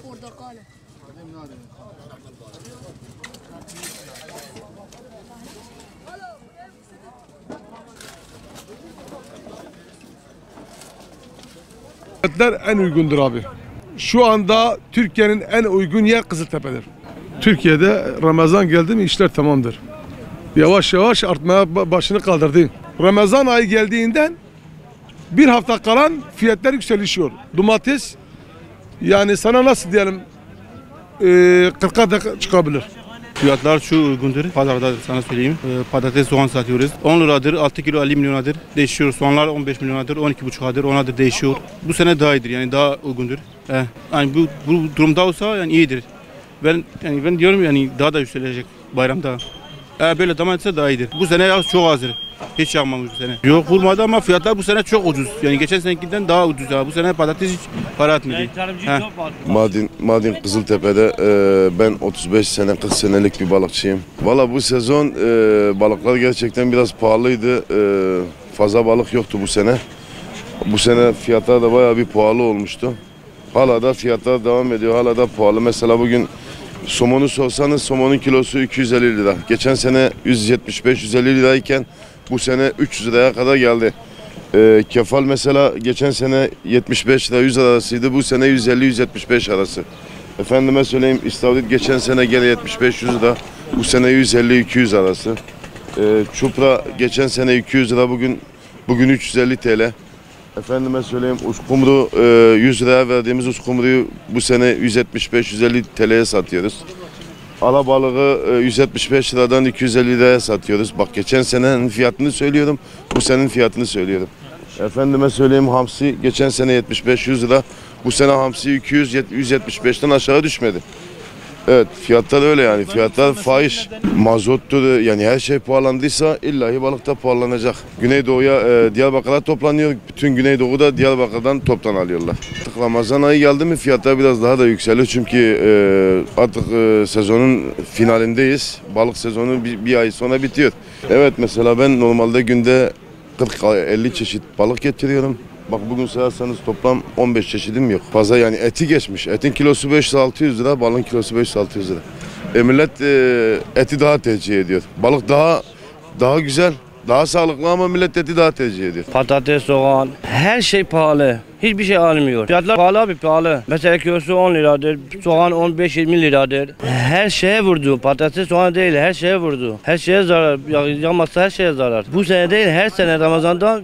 portakale. En uygundur abi. Şu anda Türkiye'nin en uygun yer Kızıltepe'dir. Türkiye'de Ramazan geldi mi işler tamamdır. Yavaş yavaş artmaya başını kaldırdı. Ramazan ayı geldiğinden bir hafta kalan fiyatlar yükselişiyor. Domates yani sana nasıl diyelim 40'a da çıkabilir. Fiyatlar şu uygundur. Pazarda sana söyleyeyim. Patates, soğan satıyoruz. 10 liradır, 6 kilo 50 milyonadır. Değişiyor. Soğanlar 15 milyonadır, 12,5'adır. Onadır değişiyor. Bu sene daha iyidir. Yani daha uygundur. Yani bu durumda olsa yani iyidir. Ben diyorum yani daha da yükselecek bayramda. Eğer böyle devam etse daha iyidir. Bu sene yağış çok azdır. Hiç yağmamış bu sene. Yok vurmadı ama fiyatlar bu sene çok ucuz. Yani geçen senekinden daha ucuz. Bu sene patates hiç para etmedi. Mardin Kızıltepe'de ben 35 sene 40 senelik bir balıkçıyım. Valla bu sezon balıklar gerçekten biraz pahalıydı. Fazla balık yoktu bu sene. Bu sene fiyatlar da bayağı bir pahalı olmuştu. Hala da fiyatlar devam ediyor. Hala da pahalı. Mesela bugün somonu sorsanız somonun kilosu 250 lira. Geçen sene 175-150 lirayken bu sene 300 liraya kadar geldi. Kefal mesela geçen sene 75 lira 100 arasıydı. Bu sene 150-175 arası. Efendime söyleyeyim istavrit geçen sene gene 75-100 lira. Bu sene 150-200 arası. Çupra geçen sene 200 lira bugün 350 TL. Efendime söyleyeyim uskumru 100 liraya verdiğimiz uskumruyu bu sene 175-150 TL'ye satıyoruz. Alabalığı 175 liradan 250 liraya satıyoruz. Bak geçen senenin fiyatını söylüyorum, bu senenin fiyatını söylüyorum. Efendime söyleyeyim hamsi geçen sene 75-100 lira, bu sene hamsi 200-175'ten aşağı düşmedi. Evet fiyatlar öyle yani fiyatlar fahiş. Mazottur yani her şey pahalandıysa illahi balık da pahalanacak. Güneydoğu'ya Diyarbakır'a toplanıyor. Bütün Güneydoğu'da Diyarbakır'dan toptan alıyorlar. Ramazan ayı geldi mi fiyatlar biraz daha da yükseliyor. Çünkü artık sezonun finalindeyiz. Balık sezonu bir ay sonra bitiyor. Evet mesela ben normalde günde 40-50 çeşit balık getiriyorum. Bak bugün sayarsanız toplam 15 çeşidim yok. Fazla yani eti geçmiş. Etin kilosu 500-600 lira, balığın kilosu 500-600 lira. Millet eti daha tercih ediyor. Balık daha güzel, daha sağlıklı ama millet eti daha tercih ediyor. Patates, soğan, her şey pahalı. Hiçbir şey almıyor. Fiyatlar pahalı abi pahalı. Mesela kilosu 10 liradır, soğan 15-20 liradır. Her şeye vurdu. Patates, soğan değil her şeye vurdu. Her şeye zarar. Yanmazsa her şeye zarar. Bu sene değil her sene Ramazan'da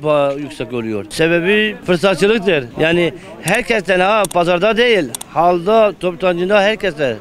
daha yüksek oluyor. Sebebi fırsatçılıktır. Yani herkesten pazarda değil, halda, toptancıda herkese.